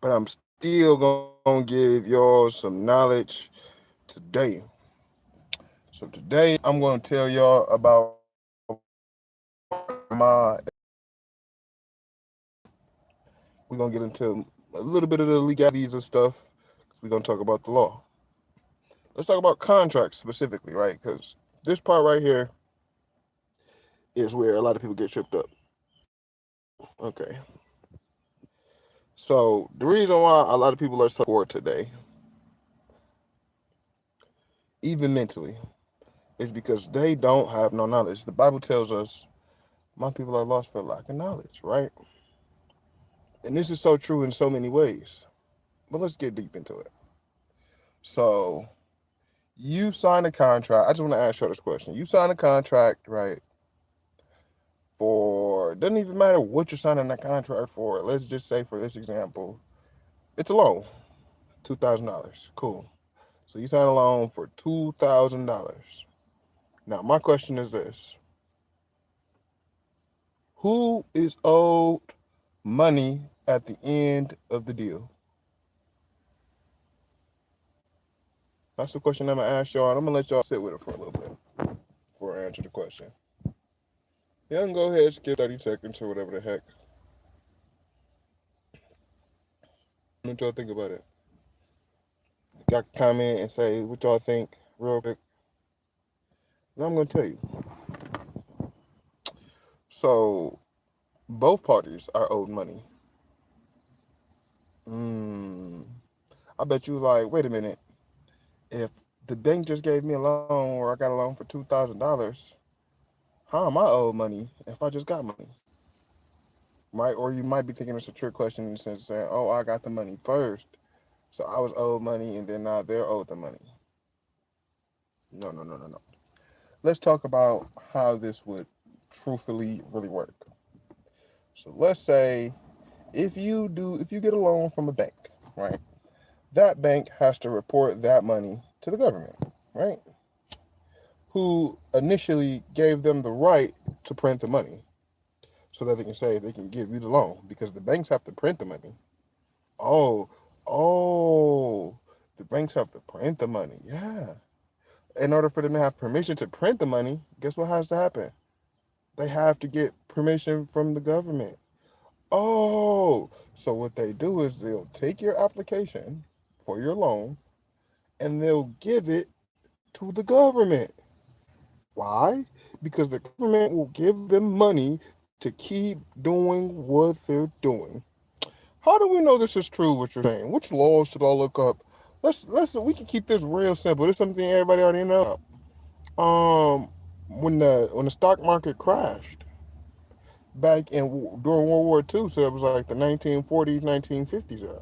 but I'm still gonna give y'all some knowledge today. So today I'm gonna tell y'all about my. We're gonna get into a little bit of the legalities of stuff. We're gonna talk about the law. Let's talk about contracts specifically, right? Because this part right here is where a lot of people get tripped up. Okay. So the reason why a lot of people are so poor today, even mentally, is because they don't have no knowledge. The Bible tells us my people are lost for lack of knowledge, right? And this is so true in so many ways. But let's get deep into it. So you sign a contract. I just want to ask you this question. You sign a contract, right? For doesn't even matter what you're signing that contract for. Let's just say for this example, it's a loan, $2,000. Cool. So you sign a loan for $2,000. Now my question is this: who is owed money at the end of the deal? That's the question I'm gonna ask y'all, and I'm gonna let y'all sit with it for a little bit before I answer the question. Y'all can go ahead, skip 30 seconds or whatever the heck. What y'all think about it? Y'all can comment and say what y'all think real quick. And I'm gonna tell you. So both parties are owed money. Hmm. I bet you like, wait a minute. If the bank just gave me a loan or I got a loan for $2,000, how am I owed money if I just got money? Right? Or you might be thinking it's a trick question in the sense of saying, oh, I got the money first. So I was owed money and then now they're owed the money. No, no, no, no, no. Let's talk about how this would truthfully really work. So let's say if you get a loan from a bank, right? That bank has to report that money to the government, right? Who initially gave them the right to print the money so that they can say they can give you the loan because the banks have to print the money. Oh, oh, the banks have to print the money. Yeah. In order for them to have permission to print the money, guess what has to happen? They have to get permission from the government. Oh, so what they do is they'll take your application for your loan and they'll give it to the government. Why? Because the government will give them money to keep doing what they're doing. How do we know this is true? What you're saying? Which laws should I look up? Let's we can keep this real simple. This is something everybody already knows. When the stock market crashed back in during World War II, so it was like the 1940s, 1950s era.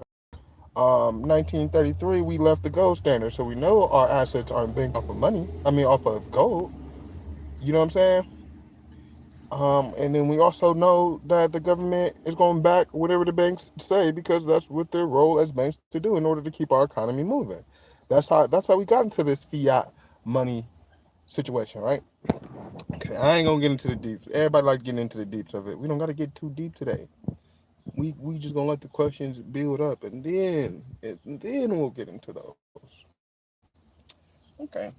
1933, we left the gold standard, so we know our assets aren't based off of money. I mean, off of gold. You know what I'm saying? And then we also know that the government is going back whatever the banks say because that's what their role as banks to do in order to keep our economy moving. That's how we got into this fiat money situation, right? Okay, I ain't gonna get into the deeps. Everybody like getting into the deeps of it. We don't got to get too deep today. We just gonna let the questions build up, and then we'll get into those. Okay.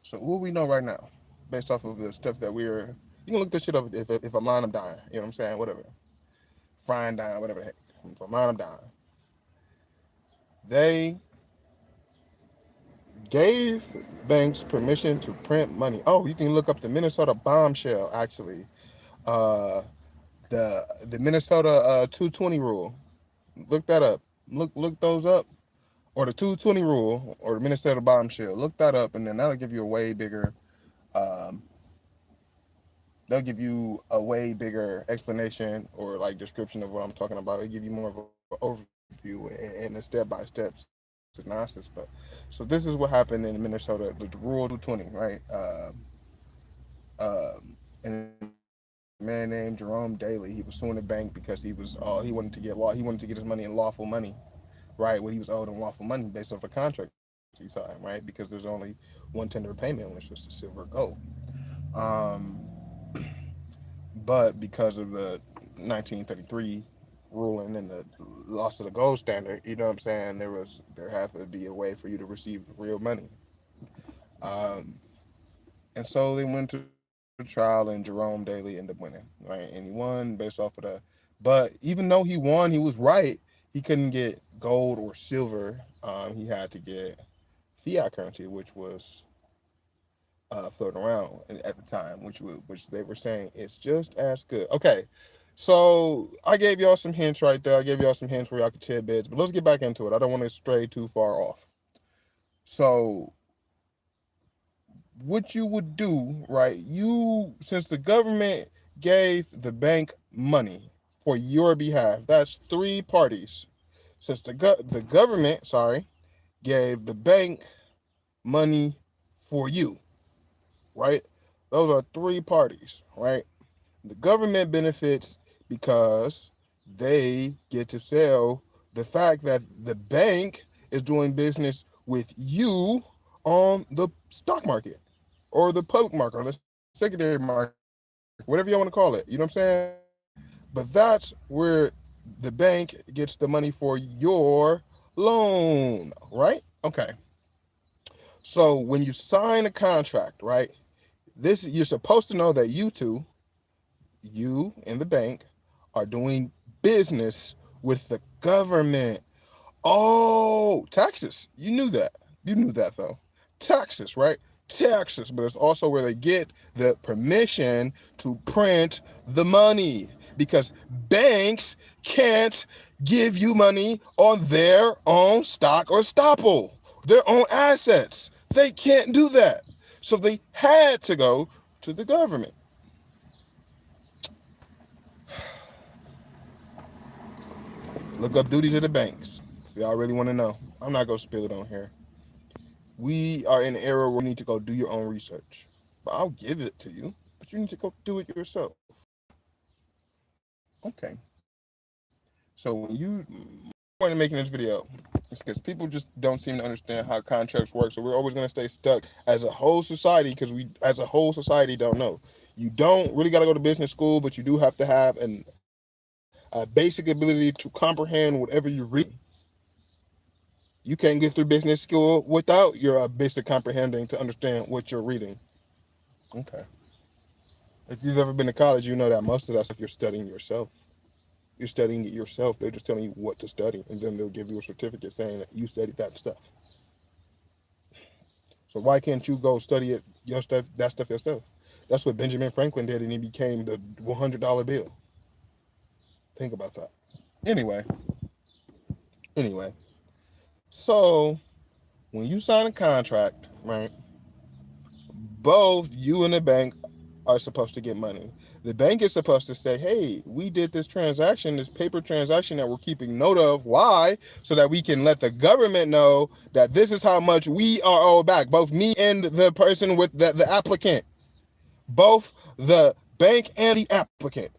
So what we know right now, based off of the stuff that we're, you can look this shit up if I'm lying, I'm dying. You know what I'm saying? Whatever. Frying dying, whatever the heck. If I'm lying, I'm dying. They gave banks permission to print money. Oh, you can look up the Minnesota bombshell actually. Uh, the Minnesota 220 rule. Look that up. Look those up. Or the 220 rule or the Minnesota bombshell. Look that up, and then that'll give you a way bigger. Um, they'll give you a way bigger explanation or like description of what I'm talking about. It'll give you more of an overview and a step-by-step synopsis. But so this is what happened in Minnesota. The rule 220, right? And a man named Jerome Daly, he was suing the bank because he wanted to get law. He wanted to get his money in lawful money, right? What he was owed in lawful money based off a contract he signed, right? Because there's only one tender of payment, which was the silver and gold. Um, but because of the 1933 ruling and the loss of the gold standard, you know what I'm saying? There had to be a way for you to receive real money. Um, and so they went to trial, and Jerome Daly ended up winning, right? And he won based off of the. But even though he won, he was right. He couldn't get gold or silver. He had to get fiat currency, which was floating around at the time, which they were saying is just as good. Okay, so I gave y'all some hints right there. I gave y'all some hints where y'all could tidbits, but let's get back into it. I don't want to stray too far off. So what you would do, right? You since the government gave the bank money for your behalf, that's three parties. Since the government, sorry, gave the bank money for you, right? Those are three parties, right? The government benefits because they get to sell the fact that the bank is doing business with you on the stock market or the public market or the secondary market, whatever you want to call it. You know what I'm saying? But that's where the bank gets the money for your loan, right? Okay. So when you sign a contract, right? This you're supposed to know that you and the bank are doing business with the government. Oh, taxes. You knew that. You knew that though. Taxes, right? Taxes, but it's also where they get the permission to print the money because banks can't give you money on their own stock or stopple, their own assets. They can't do that. So they had to go to the government. Look up duties of the banks. If y'all really want to know. I'm not going to spill it on here. We are in an era where you need to go do your own research. But I'll give it to you, but you need to go do it yourself. Okay. So when you point of making this video is because people just don't seem to understand how contracts work. So we're always going to stay stuck as a whole society because we, as a whole society, don't know. You don't really got to go to business school, but you do have to have a basic ability to comprehend whatever you read. You can't get through business school without your basic comprehending to understand what you're reading. Okay. If you've ever been to college, you know that most of that stuff you're studying yourself. You're studying it yourself. They're just telling you what to study, and then they'll give you a certificate saying that you studied that stuff. So why can't you go study it your stuff that stuff yourself? That's what Benjamin Franklin did, and he became the $100 bill. Think about that. Anyway, anyway. So when you sign a contract, right? Both you and the bank are supposed to get money. The bank is supposed to say, hey, we did this transaction, this paper transaction that we're keeping note of. Why? So that we can let the government know that this is how much we are owed back. Both me and the person with the applicant. Both the bank and the applicant.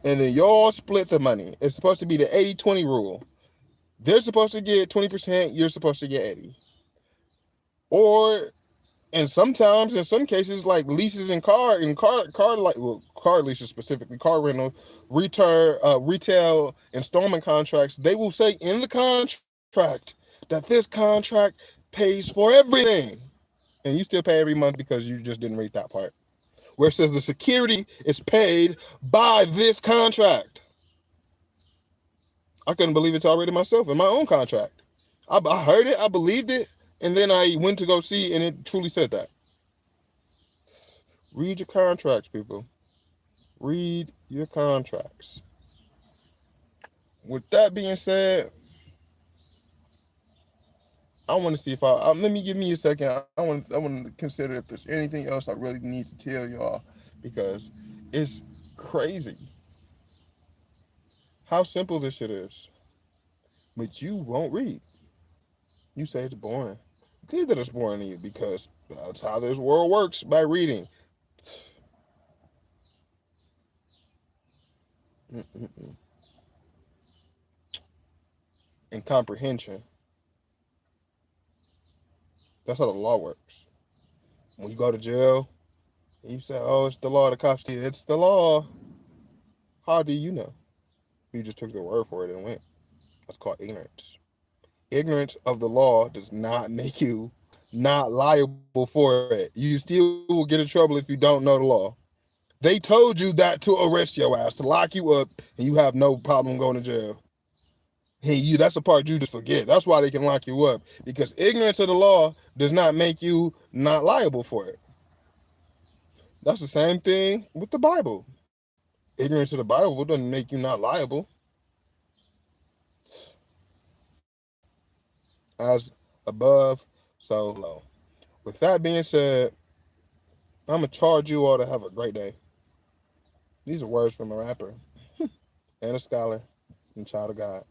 And then y'all split the money. It's supposed to be the 80-20 rule. They're supposed to get 20%, you're supposed to get 80. Or and sometimes in some cases like leases and car leases, specifically car rental, retail installment contracts, they will say in the contract that this contract pays for everything, and you still pay every month because you just didn't read that part where it says the security is paid by this contract. I couldn't believe it's already myself in my own contract. I heard it, I believed it, and then I went to go see, and it truly said that. Read your contracts, people. Read your contracts. With that being said, I want to see if let me give me a second. I want to consider if there's anything else I really need to tell y'all because it's crazy how simple this shit is. But you won't read. You say it's boring. Good that it's boring to you because that's how this world works, by reading. And comprehension. That's how the law works. When you go to jail, and you say, "Oh, it's the law." The cops say, "It's the law." How do you know? You just took their word for it and went. That's called ignorance. Ignorance of the law does not make you not liable for it. You still will get in trouble if you don't know the law. They told you that to arrest your ass, to lock you up, and you have no problem going to jail. Hey, that's the part you just forget. That's why they can lock you up. Because ignorance of the law does not make you not liable for it. That's the same thing with the Bible. Ignorance of the Bible doesn't make you not liable. As above, so below. With that being said, I'm going to charge you all to have a great day. These are words from a rapper and a scholar and child of God.